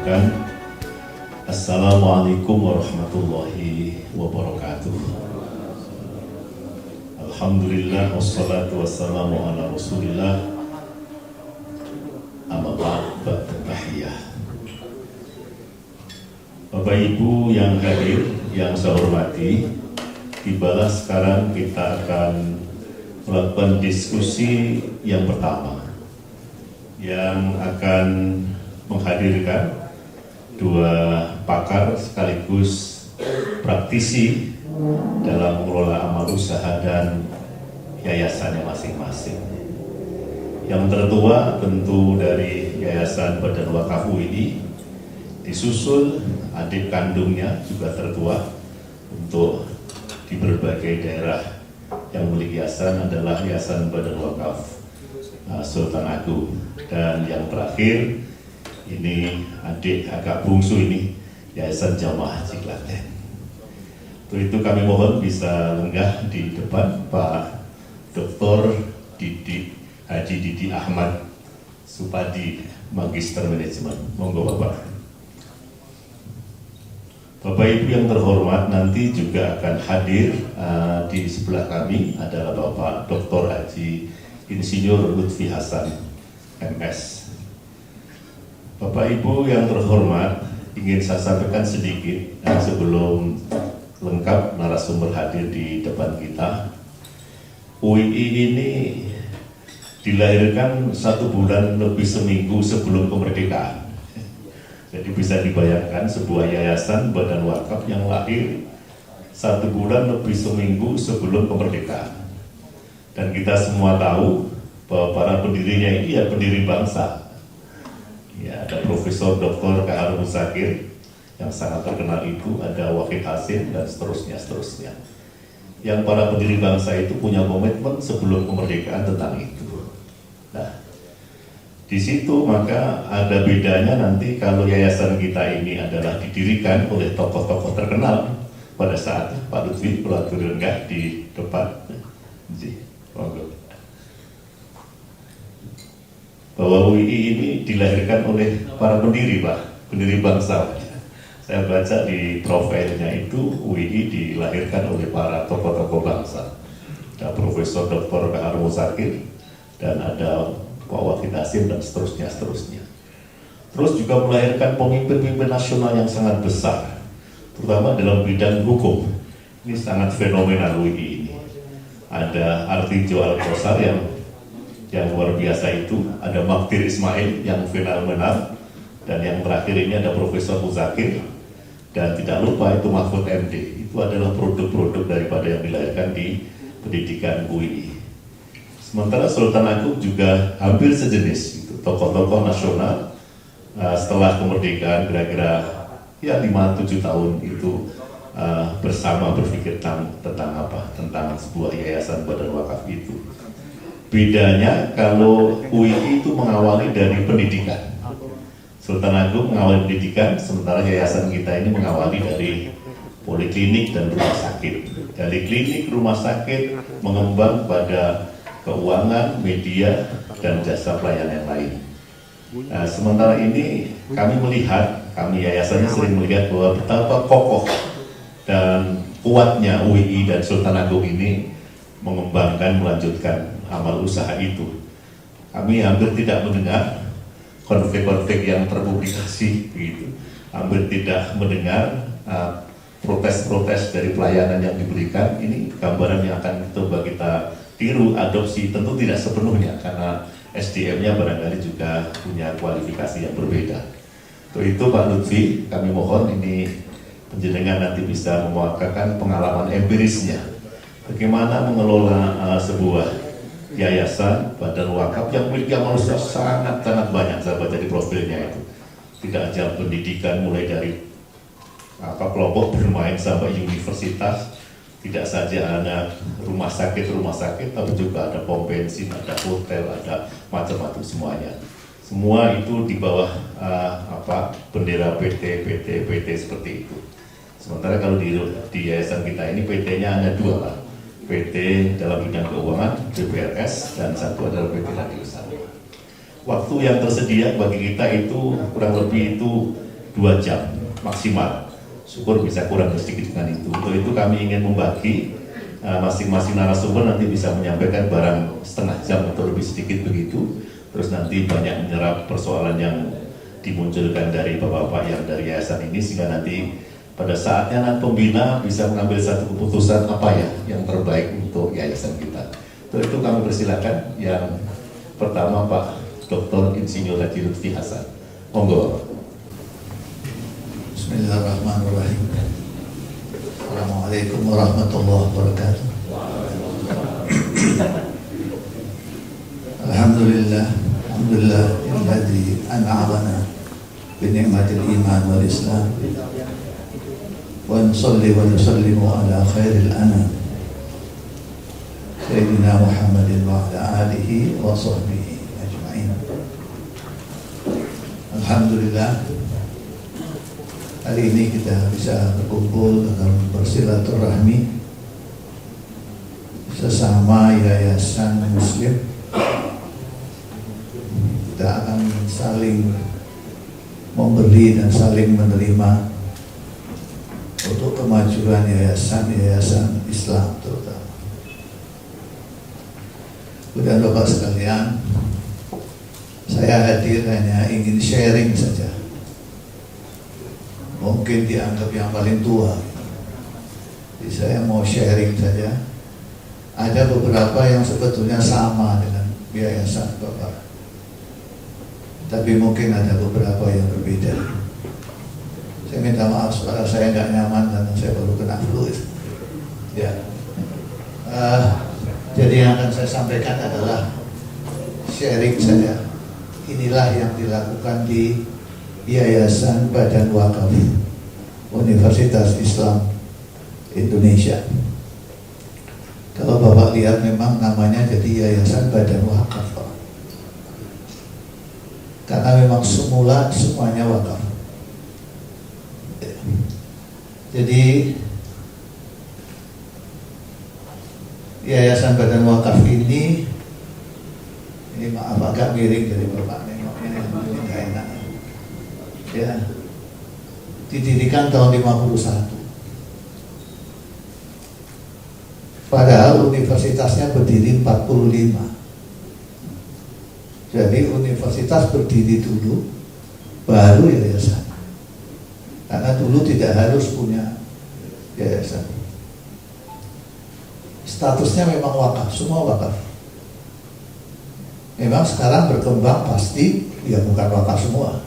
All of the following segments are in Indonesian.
bacakan. Assalamualaikum warahmatullahi wabarakatuh. Alhamdulillah wassalatu wassalamu ala rasulillah. Amma ba'd, tahiyah. Bapak Ibu yang hadir, yang saya hormati, tibalah sekarang kita akan melakukan diskusi yang pertama yang akan menghadirkan dua pakar sekaligus praktisi dalam mengelola amal usaha dan yayasannya masing-masing. Yang tertua tentu dari Yayasan Badan Wakaf UII, disusul adik kandungnya juga tertua untuk di berbagai daerah yang memiliki yayasan adalah Yayasan Badan Wakaf Sultan Agung. Dan yang terakhir ini adik agak bungsu ini Yayasan Jamaah Haji Klaten. Untuk itu kami mohon bisa lenggah di depan Pak Dr. Haji Didi Ahmad Supadi, Magister Manajemen. Monggo Bapak. Bapak Ibu yang terhormat, nanti juga akan hadir di sebelah kami adalah Bapak Dr. Haji Insinyur Lutfi Hasan MS. Bapak Ibu yang terhormat, ingin saya sampaikan sedikit sebelum lengkap narasumber hadir di depan kita. UII ini dilahirkan 1 bulan lebih seminggu sebelum kemerdekaan. Jadi bisa dibayangkan sebuah yayasan badan wakaf yang lahir 1 bulan lebih seminggu sebelum kemerdekaan. Dan kita semua tahu bahwa para pendirinya ini ya pendiri bangsa. Ya, ada Profesor Dr. K.H. Muzakir yang sangat terkenal itu, ada Wahid Hasim dan seterusnya. Yang para pendiri bangsa itu punya komitmen sebelum kemerdekaan tentang itu. Nah, di situ maka ada bedanya nanti kalau yayasan kita ini adalah didirikan oleh tokoh-tokoh terkenal pada saat Pak Lutfi pelatur renggah di depan. Bahwa UII ini dilahirkan oleh para pendiri, Pak, pendiri bangsa. Saya baca di profilnya itu UII dilahirkan oleh para tokoh-tokoh bangsa. Ada Profesor Dr. K.H. Muzakir dan ada Pak Wahid Hasim dan seterusnya. Terus juga melahirkan pemimpin-pemimpin nasional yang sangat besar, terutama dalam bidang hukum. Ini sangat fenomenal UII ini. Ada Artijo Alkosar yang luar biasa itu, ada Maktir Ismail yang fenomenal, dan yang terakhir ini ada Profesor Muzakir, dan tidak lupa itu Mahfud MD. Itu adalah produk-produk daripada yang dilahirkan di pendidikan UII. Sementara Sultan Agung juga hampir sejenis, itu tokoh-tokoh nasional setelah kemerdekaan kira-kira ya 5-7 tahun itu bersama berpikir tentang apa? Tentang sebuah yayasan badan wakaf itu. Bedanya kalau UII itu mengawali dari pendidikan. Sultan Agung mengawali pendidikan, sementara yayasan kita ini mengawali dari poliklinik dan rumah sakit. Dari klinik, rumah sakit mengembang pada keuangan, media, dan jasa pelayanan yang lain. Nah, sementara ini kami yayasannya sering melihat bahwa betapa kokoh dan kuatnya UII dan Sultan Agung ini mengembangkan, melanjutkan amal usaha itu. Kami hampir tidak mendengar konflik-konflik yang terpublikasi begitu. Hampir tidak mendengar protes-protes dari pelayanan yang diberikan. Ini gambaran yang akan coba kita tiru, adopsi, tentu tidak sepenuhnya karena SDM-nya barangkali juga punya kualifikasi yang berbeda. Untuk itu Pak Lutfi, kami mohon ini penjenengan nanti bisa mewakilkan pengalaman empirisnya. Bagaimana mengelola sebuah yayasan badan wakaf yang memiliki amal usaha sangat banyak. Saya baca di profilnya itu. Tidak hanya pendidikan mulai dari kelompok bermain sampai universitas, tidak saja ada rumah sakit, tapi juga ada pom bensin, ada hotel, ada macam-macam semuanya. Semua itu di bawah bendera PT seperti itu. Sementara kalau di yayasan kita ini PT-nya hanya 2 Pak. PT dalam bidang keuangan, BPRS, dan satu adalah PT Radio Sama. Waktu yang tersedia bagi kita itu kurang lebih itu 2 jam maksimal. Syukur bisa kurang sedikit dengan itu. Untuk itu kami ingin membagi masing-masing narasumber nanti bisa menyampaikan barang setengah jam atau lebih sedikit begitu. Terus nanti banyak menyerap persoalan yang dimunculkan dari bapak-bapak yang dari yayasan ini, sehingga nanti pada saatnya nanti pembina bisa mengambil satu keputusan apa ya yang terbaik untuk yayasan kita. Untuk itu kami persilakan yang pertama Pak Dr. Insinyur Haji Lutfi Hasan. Monggo. Bismillahirrahmanirrahim. Assalamualaikum warahmatullahi wabarakatuh. Alhamdulillah, alladzi an'amana bi ni'matil iman wal islam. Wa nusalli wa nusallimu ala khairil anam Sayyidina Muhammadin wa ala alihi wa sahbihi ajma'in. Alhamdulillah, hari ini kita bisa berkumpul dalam bersilaturahmi sesama yayasan muslim. Kita akan saling memberi dan saling menerima untuk kemajuan yayasan Islam terutama. Kemudian Bapak sekalian, saya hadir hanya ingin sharing saja. Mungkin dianggap yang paling tua, jadi saya mau sharing saja. Ada beberapa yang sebetulnya sama dengan yayasan Bapak, tapi mungkin ada beberapa yang berbeda. Saya minta maaf kalau saya nggak nyaman karena saya baru kena flu. Ya. Jadi yang akan saya sampaikan adalah sharing saja. Inilah yang dilakukan di Yayasan Badan Wakaf Universitas Islam Indonesia. Kalau Bapak lihat memang namanya jadi Yayasan Badan Wakaf, Pak. Karena memang semula semuanya wakaf. Jadi Yayasan Badan Wakaf ini maaf agak miring dari Bapak nengoknya, ini nggak enak. Ya, didirikan tahun 51. Padahal universitasnya berdiri 45. Jadi universitas berdiri dulu, baru yayasan. Karena dulu tidak harus punya yayasan. Statusnya memang wakaf, semua wakaf. Memang sekarang berkembang pasti ya bukan wakaf semua.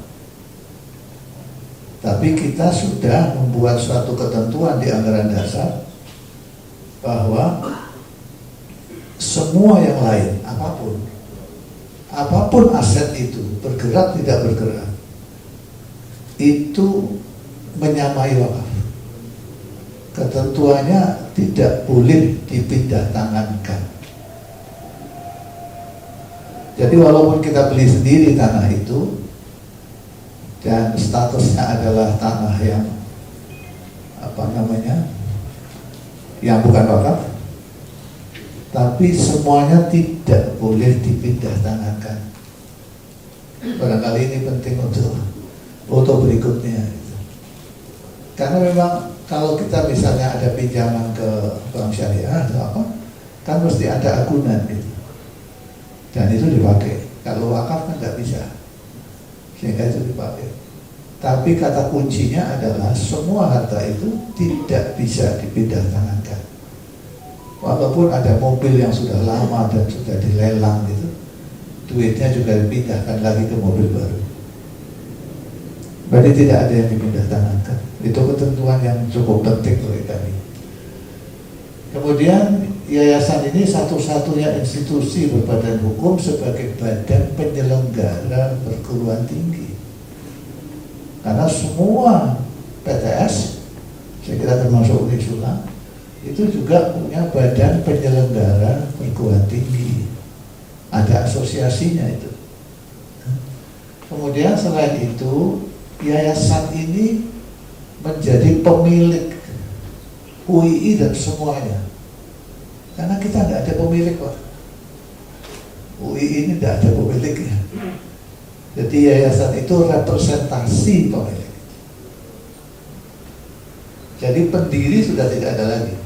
Tapi kita sudah membuat suatu ketentuan di anggaran dasar bahwa semua yang lain, apapun aset itu, bergerak tidak bergerak, itu menyamai wakaf. Ketentuannya tidak boleh dipindah tangankan. Jadi walaupun kita beli sendiri tanah itu dan statusnya adalah tanah yang yang bukan wakaf, tapi semuanya tidak boleh dipindah tangankan. Barangkali ini penting untuk foto berikutnya. Karena memang kalau kita misalnya ada pinjaman ke bank syariah atau apa, kan mesti ada agunan gitu. Dan itu dipakai. Kalau wakaf kan nggak bisa, sehingga itu dipakai. Tapi kata kuncinya adalah semua harta itu tidak bisa dipindah tangankan. Walaupun ada mobil yang sudah lama dan sudah dilelang gitu, duitnya juga dipindahkan lagi ke mobil baru. Berarti tidak ada yang dipindah tangankan. Itu ketentuan yang cukup penting bagi kami. Kemudian yayasan ini satu-satunya institusi berbadan hukum sebagai badan penyelenggara perguruan tinggi. Karena semua PTS, saya kira termasuk Unisula, itu juga punya badan penyelenggara perguruan tinggi. Ada asosiasinya itu. Kemudian selain itu, yayasan ini menjadi pemilik UII dan semuanya. Karena kita nggak ada pemilik, Pak. UII ini tidak ada pemiliknya. Jadi yayasan itu representasi pemilik. Jadi pendiri sudah tidak ada lagi.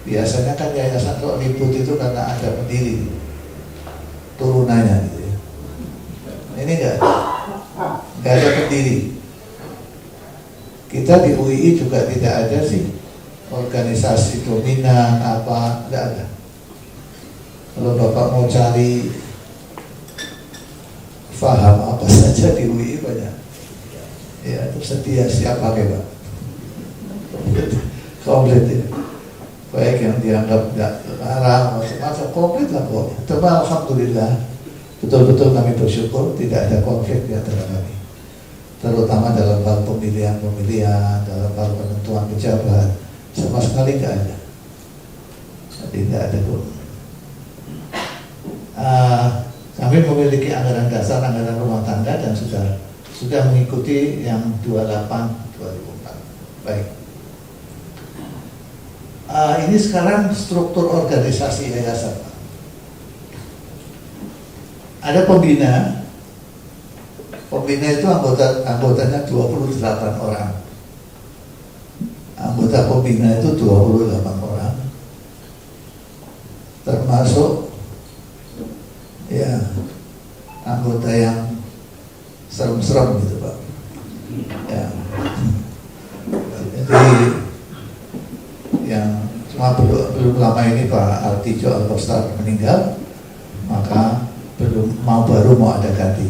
Biasanya kan yayasan kok ribut itu karena ada pendiri, turunannya gitu ya. Ini enggak ada pendiri. Kita di UII juga tidak ada sih organisasi dominan apa, enggak ada. Kalau Bapak mau cari paham apa saja di UII banyak. Ya, tersedia siap pakai Pak. Komplit ya. Baik yang dianggap tidak larang, macam-macam komplit lah kok. Tapi alhamdulillah, betul-betul kami bersyukur tidak ada konflik di antara kami. Terutama dalam hal pemilihan, dalam hal penentuan pejabat, sama sekali nggak ada. Jadi nggak ada pun. Kami memiliki anggaran dasar, anggaran rumah tangga dan sudah mengikuti yang 28/2004. Baik. Ini sekarang struktur organisasi yayasan. Ada pembina. Pembina itu anggotanya 28 orang. Anggota pembina itu 28 orang. Termasuk ya anggota yang serem-serem gitu Pak. Ya. Jadi yang cuma belum lama ini Pak Artijo Alkostar meninggal, maka baru mau ada ganti.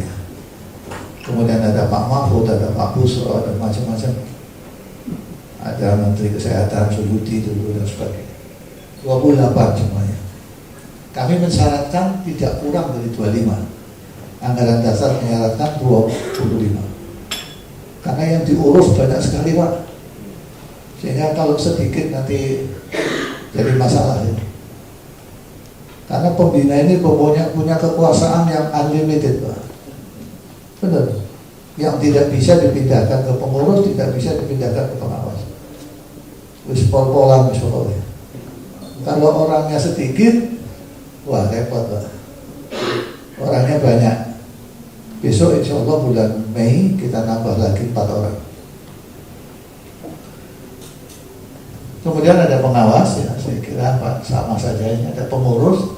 Kemudian ada Pak Mahfud, ada Pak Busro, ada macam-macam. Ada Menteri Kesehatan Suyuti dulu dan sebagainya. 28 semuanya. Kami mensyaratkan tidak kurang dari 25. Anggaran dasar menyarankan 25. Karena yang diurus banyak sekali Pak. Sehingga kalau sedikit nanti jadi masalah ya. Karena pembina ini punya kekuasaan yang unlimited Pak. Benar. Yang tidak bisa dipindahkan ke pengurus, tidak bisa dipindahkan ke pengawas. Wis pol-polan misalnya. Kalau orangnya sedikit, wah repot Pak. Orangnya banyak. Besok insya Allah bulan Mei kita nambah lagi 4 orang. Kemudian ada pengawas ya, saya kira Pak sama saja ini ada pengurus.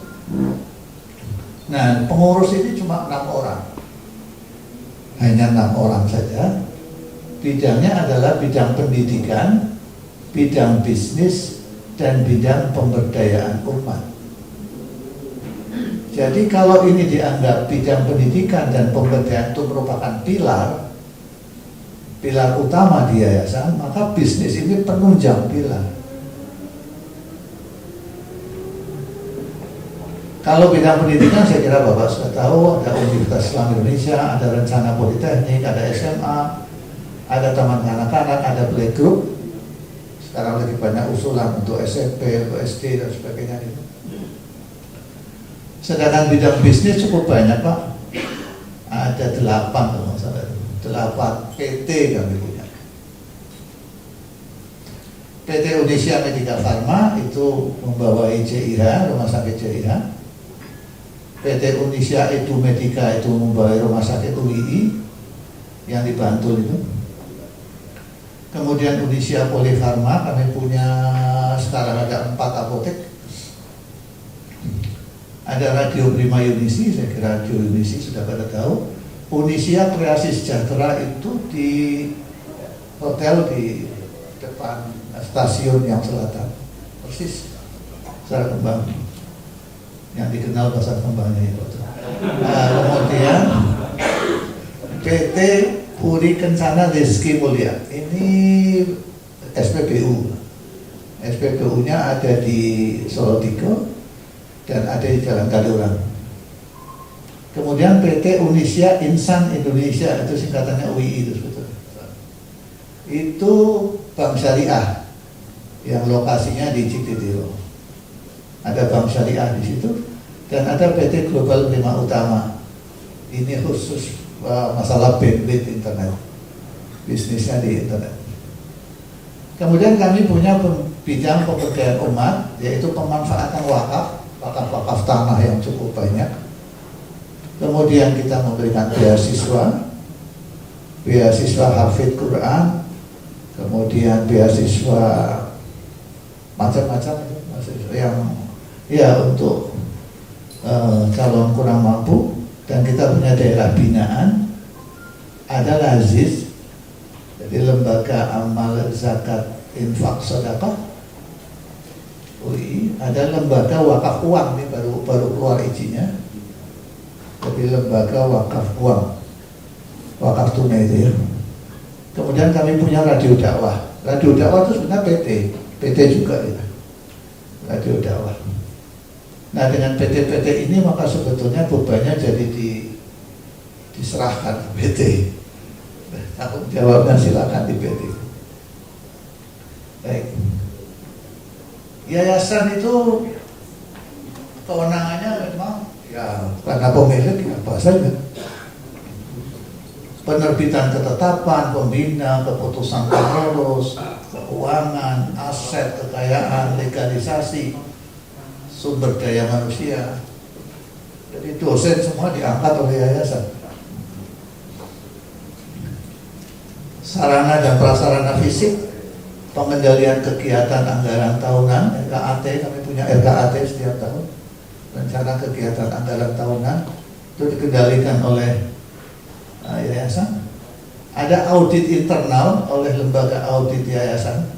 Nah pengurus ini cuma 6 orang. Hanya 6 orang saja. Bidangnya adalah bidang pendidikan, bidang bisnis, dan bidang pemberdayaan umat. Jadi kalau ini dianggap bidang pendidikan dan pemberdayaan itu merupakan pilar utama di yayasan, maka bisnis ini penunjang pilar. Kalau bidang pendidikan saya kira Bapak sudah tahu, ada Universitas Islam Indonesia, ada rencana politeknik, ada SMA, ada taman kanak-kanak, ada playgroup. Sekarang lagi banyak usulan untuk SMP, untuk SD dan sebagainya gitu. Sedangkan bidang bisnis cukup banyak Pak. Ada 8 kalau salah, 8 PT kami punya. PT Indonesia Medika Farma itu membawahi CIH, rumah sakit CIH. PT Indonesia Edu Medika itu membawahi rumah sakit UII yang di Bantul itu. Kemudian Indonesia Polifarma, kami punya sekarang ada 4 apotek. Ada Radio Prima Yunisi, saya kira Radio Yunisi sudah pada tahu. Indonesia Kreasi Sejahtera itu di hotel di depan stasiun yang selatan, persis Pasar Kembang, yang dikenal Pasar Kembangnya itu. Nah, kemudian PT Puri Kencana Rezeki Mulia, ini SPBU. SPBU-nya ada di Solotigo dan ada di Jalan Kaliurang. Kemudian PT Indonesia Insan Indonesia, itu singkatannya UII itu sebetulnya. Itu Bank Syariah yang lokasinya di Cikitiro. Ada Bank Syariah di situ dan ada PT Global Prima Utama. Ini khusus masalah bandwidth internet, bisnisnya di internet. Kemudian kami punya bidang pemberdayaan umat, yaitu pemanfaatan wakaf tanah yang cukup banyak. Kemudian kita memberikan beasiswa hafidz Quran, kemudian beasiswa macam-macam yang ya untuk calon kurang mampu, dan kita punya daerah binaan, ada LAZIS, jadi lembaga amal zakat infak sedekah UI, ada lembaga wakaf uang, ini baru keluar izinnya, jadi lembaga wakaf uang, wakaf tunai itu ya. Kemudian kami punya radio dakwah. Radio dakwah itu sebenarnya PT juga ya, radio dakwah. Nah, dengan PT-PT ini maka sebetulnya bebannya jadi diserahkan ke PT. Tanggung jawabnya silakan di PT. Baik. Yayasan itu kewenangannya memang ya karena pemilik apa saja. Penerbitan ketetapan, pembina, keputusan pengurus, keuangan, aset, kekayaan, legalisasi, sumber daya manusia. Jadi dosen semua diangkat oleh yayasan. Sarana dan prasarana fisik, pengendalian kegiatan anggaran tahunan, RKAT, kami punya RKAT setiap tahun, rencana kegiatan anggaran tahunan, itu dikendalikan oleh yayasan. Ada audit internal oleh lembaga audit yayasan,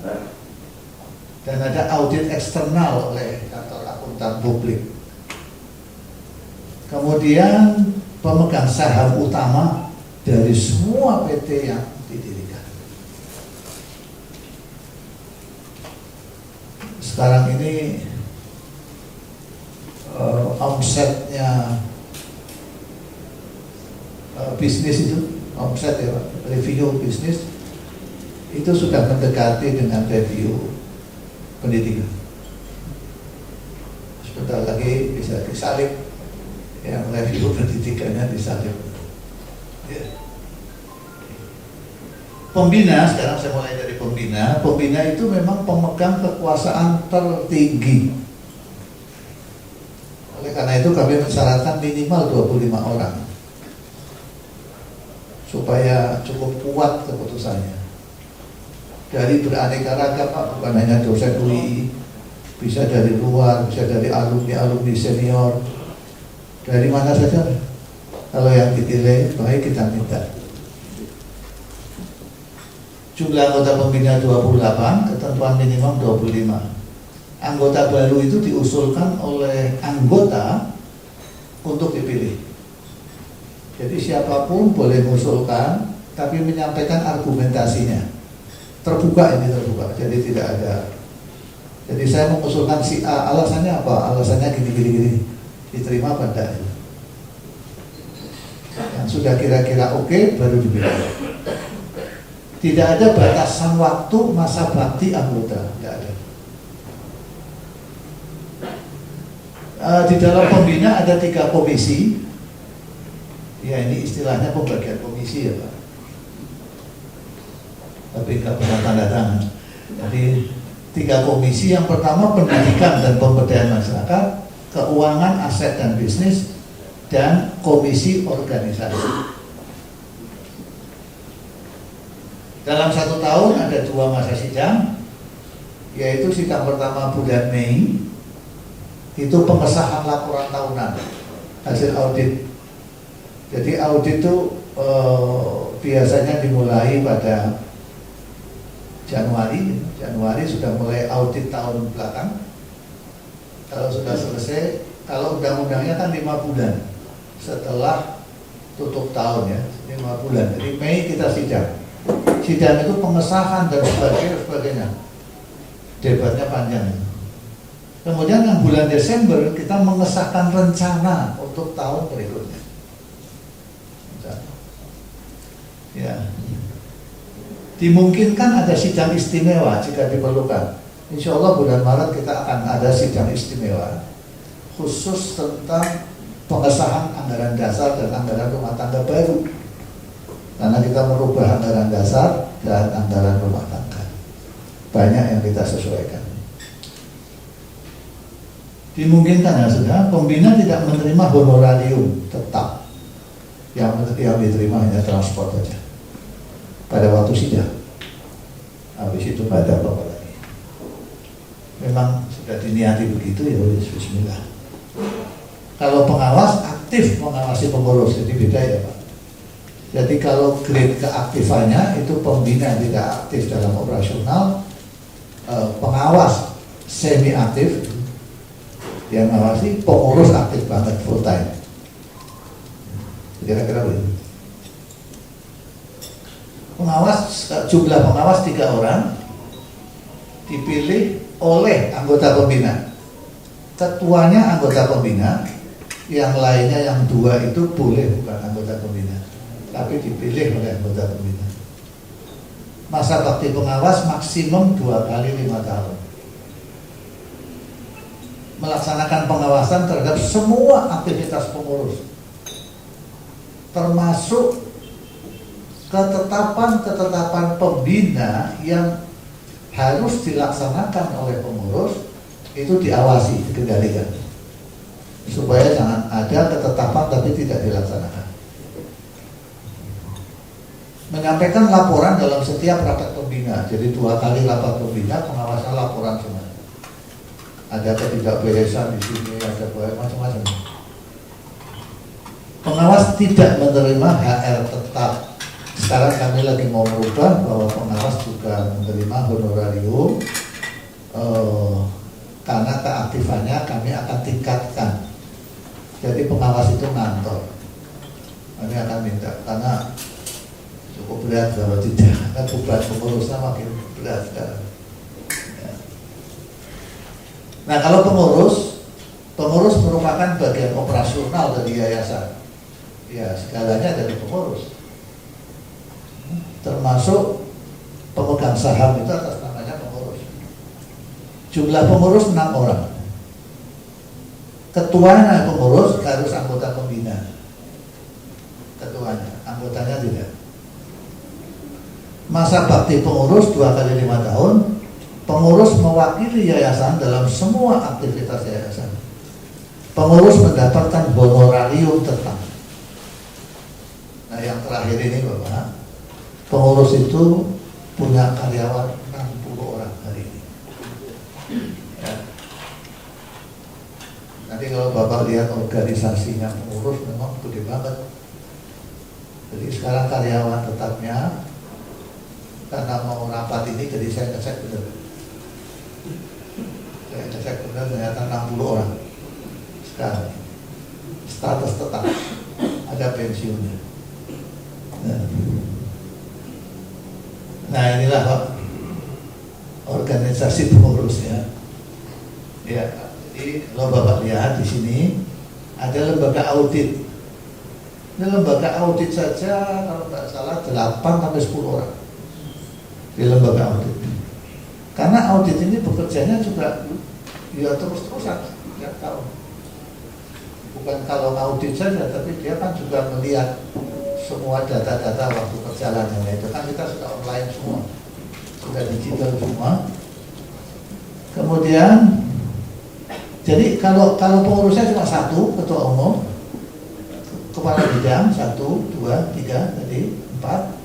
dan ada audit eksternal oleh kantor akuntan publik. Kemudian pemegang saham utama dari semua PT yang didirikan. Sekarang ini omsetnya bisnis itu, omset ya, review bisnis itu sudah mendekati dengan review pendidikan. Sebentar lagi bisa disalib, yang review pendidikannya disalib. Ya. Pembina, sekarang saya mulai dari pembina. Pembina itu memang pemegang kekuasaan tertinggi. Oleh karena itu kami mensyaratkan minimal 25 orang supaya cukup kuat keputusannya. Dari beraneka ragam, bukan hanya dosen UI, bisa dari luar, bisa dari alumni senior, dari mana saja. Kalau yang dipilih, baik kita minta. Jumlah anggota pembina 28, ketentuan minimum 25. Anggota baru itu diusulkan oleh anggota untuk dipilih. Jadi siapapun boleh mengusulkan, tapi menyampaikan argumentasinya. Terbuka, jadi tidak ada. Jadi saya mengusulkan si A, alasannya apa? Alasannya gini, diterima apa enggak? Yang sudah kira-kira oke, baru dipilih. Tidak ada batasan waktu masa bakti anggota, tidak ada. Di dalam pembina ada 3 komisi. Ya, ini istilahnya pembagian komisi ya Pak, tapi nggak pernah tanda tangan. Jadi 3 komisi. Yang pertama pendidikan dan pemberdayaan masyarakat, keuangan, aset dan bisnis, dan komisi organisasi. Dalam 1 tahun ada 2 masa sidang, yaitu sidang pertama bulan Mei, itu pengesahan laporan tahunan hasil audit. Jadi audit itu biasanya dimulai pada Januari sudah mulai audit tahun belakang. Kalau sudah selesai, kalau undang-undangnya kan 5 bulan setelah tutup tahun ya, 5 bulan. Jadi Mei kita sidang. Sidang itu pengesahan dan sebagainya. Debatnya panjang. Kemudian yang bulan Desember kita mengesahkan rencana untuk tahun berikutnya. Ya. Dimungkinkan ada sidang istimewa jika diperlukan. Insya Allah bulan Maret kita akan ada sidang istimewa khusus tentang pengesahan anggaran dasar dan anggaran rumah tangga baru. Karena kita merubah anggaran dasar dan anggaran rumah tangga. Banyak yang kita sesuaikan. Dimungkinkan ya sudah, pembina tidak menerima honorarium tetap. Yang diterima hanya transport saja pada waktu sidang. habis itu nggak ada apa-apa lagi. Memang sudah diniati begitu, ya bismillah. Kalau pengawas aktif mengawasi pengurus, jadi beda ya Pak. Jadi kalau grade keaktifannya itu pembina tidak aktif dalam operasional, pengawas semi aktif yang mengawasi, pengurus aktif banget full time. Kira-kira begitu. Pengawas, jumlah pengawas 3 orang dipilih oleh anggota pembina. Ketuanya anggota pembina, yang lainnya yang 2 itu boleh bukan anggota pembina, tapi dipilih oleh anggota pembina. Masa bakti pengawas maksimum 2 kali 5 tahun. Melaksanakan pengawasan terhadap semua aktivitas pengurus, termasuk ketetapan-ketetapan pembina yang harus dilaksanakan oleh pengurus, itu diawasi, dikendalikan, supaya jangan ada ketetapan tapi tidak dilaksanakan. Menyampaikan laporan dalam setiap rapat pembina, jadi 2 kali rapat pembina, pengawasan laporan semua. Ada ketidakberesan di sini, ada macam-macam. Pengawas tidak menerima HR tetap. Sekarang kami lagi mau merubah bahwa pengawas juga menerima honorarium, karena keaktifannya kami akan tingkatkan. Jadi pengawas itu ngantor, kami akan minta, karena cukup berat kalau tidak, karena beban pengurusnya makin berat sekarang. Ya. Nah kalau pengurus merupakan bagian operasional dari yayasan, ya segalanya dari pengurus, termasuk pemegang saham itu atas namanya pengurus. Jumlah pengurus 6 orang. Ketuanya pengurus harus anggota pembina. Ketuanya, anggotanya tidak. Masa bakti pengurus 2 kali 5 tahun. Pengurus mewakili yayasan dalam semua aktivitas yayasan. Pengurus mendapatkan honorarium tetap. Nah yang terakhir ini Bapak, pengurus itu punya karyawan 60 orang hari ini. Ya. Nanti kalau Bapak lihat organisasinya pengurus memang gede banget. Jadi sekarang karyawan tetapnya, karena mau rapat ini, jadi saya ngecek benar. Saya ngecek benar, ternyata 60 orang. Sekarang status tetap, ada pensiunnya. Nah inilah Pak, organisasi pengurusnya. Ya, jadi kalau Bapak lihat di sini ada lembaga audit. Ini lembaga audit saja kalau nggak salah 8-10 orang di lembaga audit. Karena audit ini bekerjanya juga ya terus-terusan setiap tahun. Bukan kalau audit saja, tapi dia kan juga melihat semua data-data waktu perjalanan. Itu kan kita sudah online semua, sudah digital semua. Kemudian jadi kalau pengurusnya cuma 1, ketua umum, kepala bidang 1, 2, 3, tadi 4,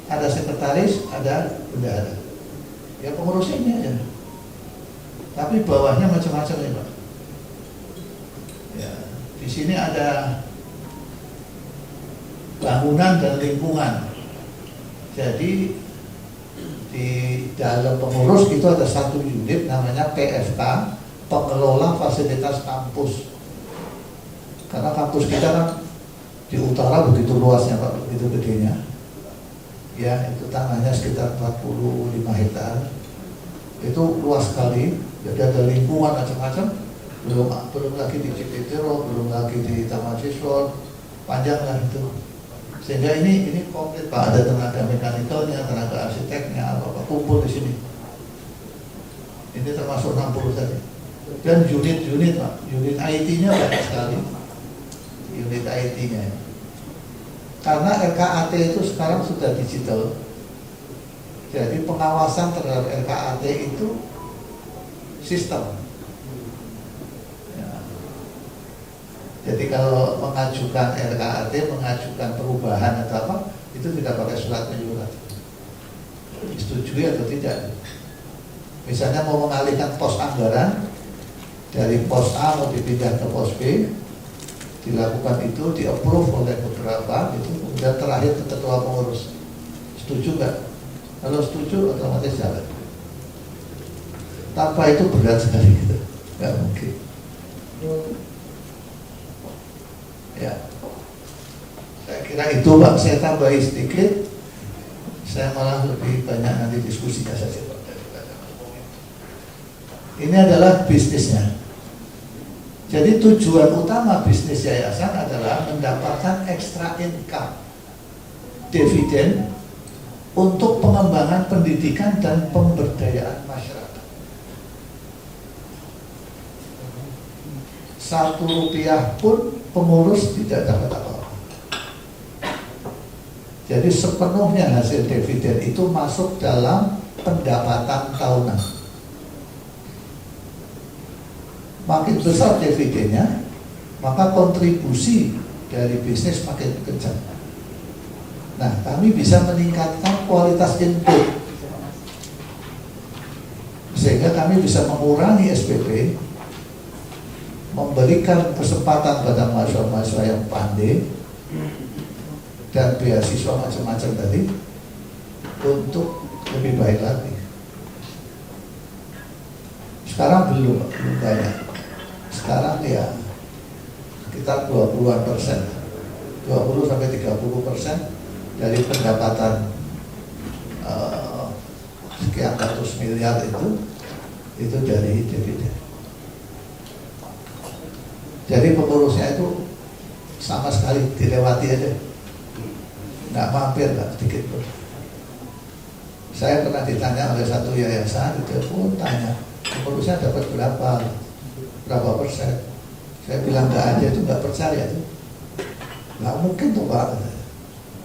ada sekretaris, ada bendahara. Ya pengurusnya ini aja. Tapi bawahnya macam-macam ya Pak. Ya, di sini ada bangunan dan lingkungan. Jadi di dalam pengurus itu ada 1 unit namanya PFK, pengelola fasilitas kampus. Karena kampus kita kan di utara begitu luasnya Pak, begitu gedenya. Ya, itu tanahnya sekitar 45 hektar. Itu luas sekali. Jadi ada lingkungan macam-macam. Belum lagi di Cipetero, belum lagi di Taman Siswa, panjang lah itu. Sehingga ini komplit Pak, ada tenaga mekanikalnya, tenaga arsiteknya, apa kumpul di sini. Ini termasuk 60 tadi. Dan unit-unit Pak, unit IT-nya banyak sekali. Unit IT-nya. Karena RKAT itu sekarang sudah digital. Jadi pengawasan terhadap RKAT itu sistem. Jadi kalau mengajukan RKAT, mengajukan perubahan atau apa, itu tidak pakai surat menyurat. disetujui atau tidak. Misalnya mau mengalihkan pos anggaran dari pos A mau dipindah ke pos B, dilakukan itu, di-approve oleh beberapa, itu kemudian terakhir ke ketua pengurus. Setuju nggak? Kalau setuju otomatis jalan. Tanpa itu berat sekali gitu, nggak mungkin. Ya, saya kira itu Pak. Saya tambahi sedikit. Saya malah lebih banyak nanti diskusinya saja Pak. Ini adalah bisnisnya. Jadi tujuan utama bisnis yayasan adalah mendapatkan extra income, dividen untuk pengembangan pendidikan dan pemberdayaan masyarakat. 1 rupiah pun pengurus tidak dapat apa-apa. Jadi sepenuhnya hasil dividen itu masuk dalam pendapatan tahunan. Makin besar dividennya, maka kontribusi dari bisnis makin kencang. Nah, kami bisa meningkatkan kualitas input, sehingga kami bisa mengurangi SPP, memberikan kesempatan pada mahasiswa-mahasiswa yang pandai dan beasiswa macam-macam tadi untuk lebih baik lagi. Sekarang belum banyak. Sekarang ya sekitar 20-an%, 20-30% dari pendapatan sekian ratus miliar itu dari dividen. Jadi pengurusnya itu sama sekali dilewati aja, nggak mampir, nggak sedikit pun. Saya pernah ditanya oleh satu yayasan, itu pun tanya pengurusnya dapat berapa persen? Saya bilang nggak ada, itu nggak percaya tuh. Nggak mungkin tuh Pak.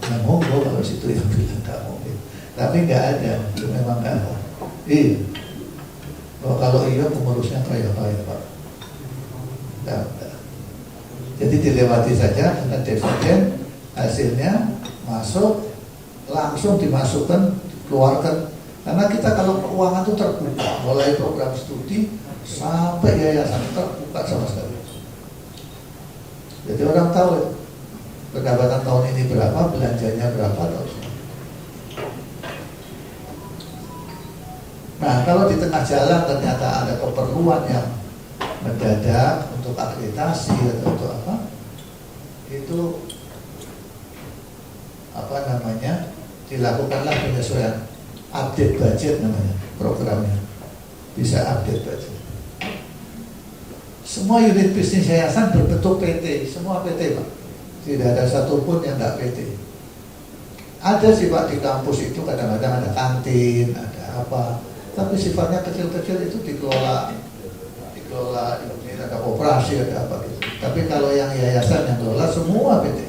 Nah, monggo kalau situ yang bilang nggak mungkin. Tapi nggak ada, itu memang nggak ada. Kalau iya pengurusnya kaya Pak. Nggak. Jadi dilewati saja karena dividen hasilnya masuk langsung dimasukkan, keluarkan. Karena kita kalau keuangan itu terbuka, mulai program studi sampai yayasan terbuka sama sekali. Jadi orang tahu pendapatan tahun ini berapa, belanjanya berapa, tahu semua. Nah, kalau di tengah jalan ternyata ada keperluan yang mendadak untuk akreditasi atau untuk apa, itu dilakukanlah penyesuaian, update budget namanya programnya, bisa update budget. Semua unit bisnis yayasan berbentuk PT, semua PT Pak, tidak ada satupun yang nggak PT. Ada sih Pak di kampus itu kadang-kadang ada kantin, ada apa, tapi sifatnya kecil-kecil, itu dikelola ini ada operasi, ada apa gitu. Tapi kalau yang yayasan yang kelola semua PT.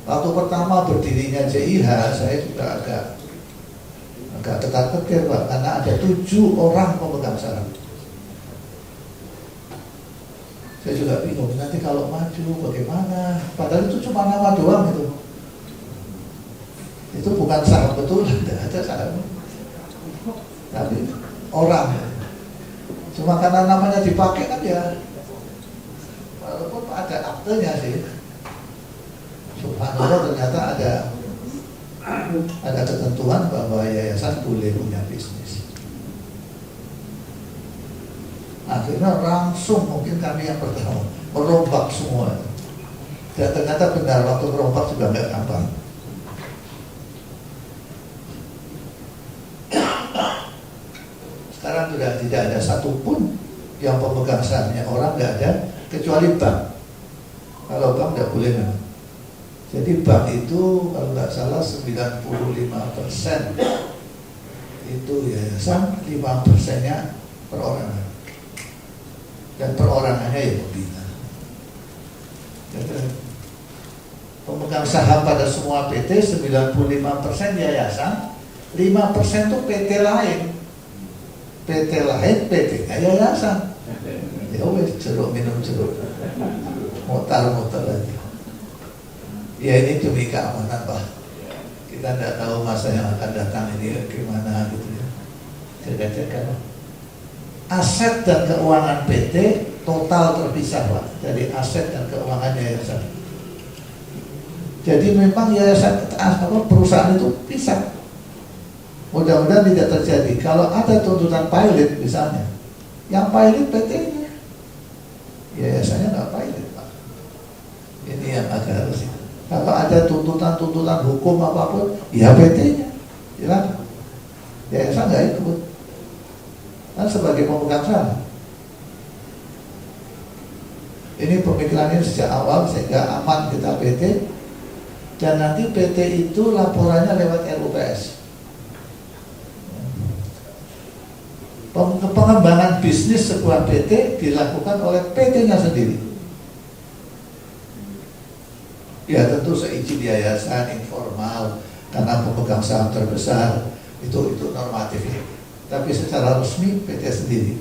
Waktu pertama berdirinya JIH, saya juga agak ketar-ketir Pak, karena ada 7 orang pemegang saham. Saya juga bingung, nanti kalau maju bagaimana? Padahal itu cuma nama doang itu. Itu bukan saham betul, tidak ada saham. Tapi orang. Cuma karena namanya dipakai kan ya, walaupun ada aktenya sih. Subhanallah, ternyata ada ketentuan bahwa yayasan boleh punya bisnis. Akhirnya langsung mungkin kami yang pertama merombak semua. Dan ternyata benar, waktu merombak juga nggak gampang. Sekarang sudah tidak ada satupun yang pemegang sahamnya orang, nggak ada, kecuali bank. Kalau bank nggak boleh memang. Jadi bank itu kalau nggak salah 95% itu yayasan, 5%-nya perorangan. Dan perorangannya ya pembina. Pemegang saham pada semua PT 95% yayasan, 5% itu PT lain. PT lain, PT-nya yayasan. Ya wes, jeruk minum jeruk, mutar-mutar lagi. Ya ini demi keamanan Pak. Kita tidak tahu masa yang akan datang ini gimana gitu ya. Jaga-jaga. Aset dan keuangan PT total terpisah Pak dari aset dan keuangan yayasan. Jadi memang yayasan perusahaan itu pisah. Mudah-mudahan tidak terjadi. Kalau ada tuntutan pilot misalnya, yang pilot PT-nya, yayasannya nggak pilot Pak. Ini yang agak harus. Kalau ada tuntutan hukum apapun, ya PT-nya, silakan. Yayasan nggak ikut. Kan sebagai pemegang saham. Ini pemikirannya sejak awal sehingga aman kita PT, dan nanti PT itu laporannya lewat RUPS. Pengembangan bisnis sebuah PT dilakukan oleh PT-nya sendiri. Ya tentu seizin yayasan informal karena pemegang saham terbesar itu normatif ya. Tapi secara resmi PT sendiri.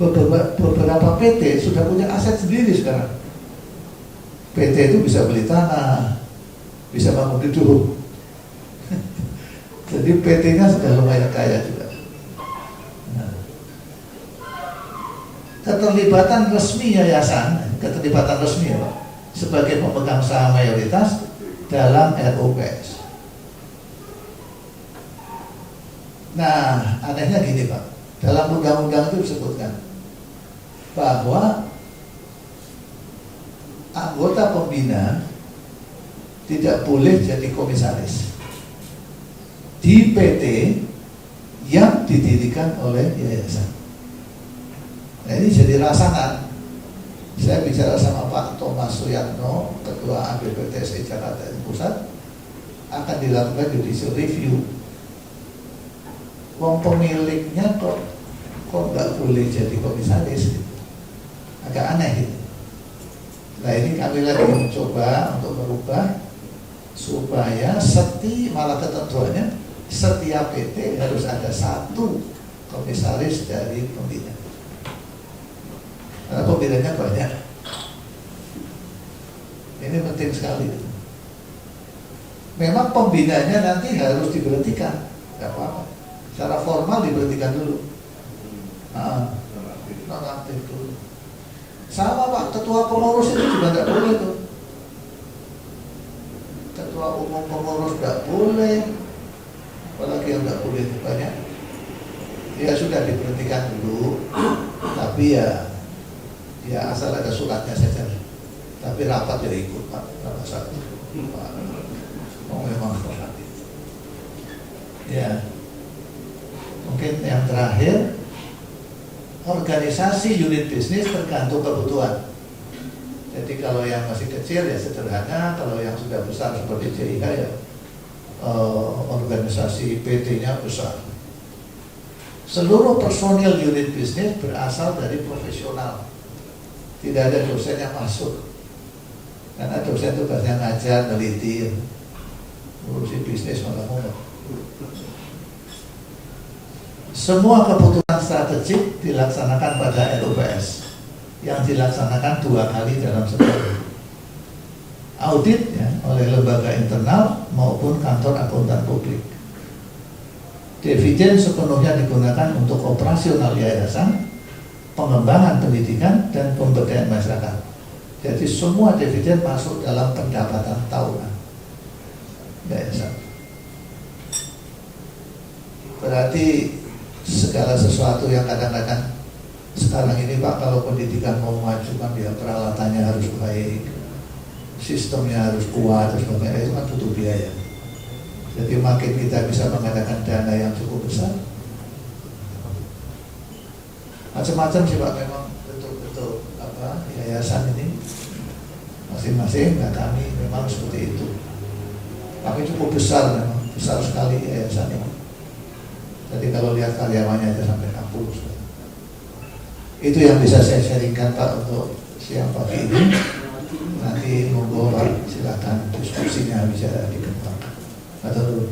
Beberapa PT sudah punya aset sendiri sekarang. PT itu bisa beli tanah, bisa bangun gedung. Jadi PT-nya sudah lumayan kaya juga. Nah, keterlibatan resmi yayasan, keterlibatan resmi ya Pak, sebagai pemegang saham mayoritas dalam RUPS. Nah, anehnya gini Pak, dalam undang-undang itu disebutkan bahwa anggota pembina tidak boleh jadi komisaris di PT yang didirikan oleh yayasan. Nah ini jadi rangsangan. Saya bicara sama Pak Thomas Suyatno, Ketua ABPTSI Jakarta Pusat, akan dilakukan judicial review. Wong pemiliknya kok nggak boleh jadi komisaris, gitu. Agak aneh gitu. Nah ini kami lagi mencoba untuk merubah supaya malah ketentuannya setiap PT harus ada satu komisaris dari pembina. Karena pembinanya banyak. Ini penting sekali. Memang pembinanya nanti harus diberhentikan, nggak apa-apa. Secara formal diberhentikan dulu. Nonaktif dulu. Sama Pak, ketua pengurus itu juga nggak boleh tuh. Ketua umum pengurus nggak boleh, apalagi yang nggak boleh banyak. Ya sudah diberhentikan dulu, tapi ya asal ada suratnya saja. Tapi rapat ya ikut Pak, rapat satu. Oh memang hormati. Ya, mungkin yang terakhir, organisasi unit bisnis tergantung kebutuhan. Jadi kalau yang masih kecil ya sederhana, kalau yang sudah besar seperti JIH ya organisasi PT-nya besar. Seluruh personil unit bisnis berasal dari profesional. Tidak ada dosen yang masuk. Karena dosen itu biasanya ngajar, neliti, ngurusi bisnis malah. Semua keputusan strategik dilaksanakan pada RUPS yang dilaksanakan 2 kali dalam setahun. Audit ya, oleh lembaga internal maupun kantor akuntan publik. Dividen sepenuhnya digunakan untuk operasional yayasan, pengembangan pendidikan, dan pemberdayaan masyarakat. Jadi semua dividen masuk dalam pendapatan tahunan yayasan. Berarti segala sesuatu yang kadang-kadang sekarang ini Pak, kalau pendidikan mau maju kan dia peralatannya harus baik, sistemnya harus kuat, terus sebagainya, itu kan butuh biaya. Jadi makin kita bisa mengadakan dana yang cukup besar, macam-macam sih Pak, memang betul-betul yayasan ini masing-masing, nah kami memang seperti itu. Kami cukup besar, memang besar sekali yayasan ini. Jadi kalau lihat karyawannya aja sampai 60. Itu yang bisa saya sharingkan Pak untuk siang pagi ini. Nanti monggo Pak silakan diskusinya bisa dikembangkan. Atau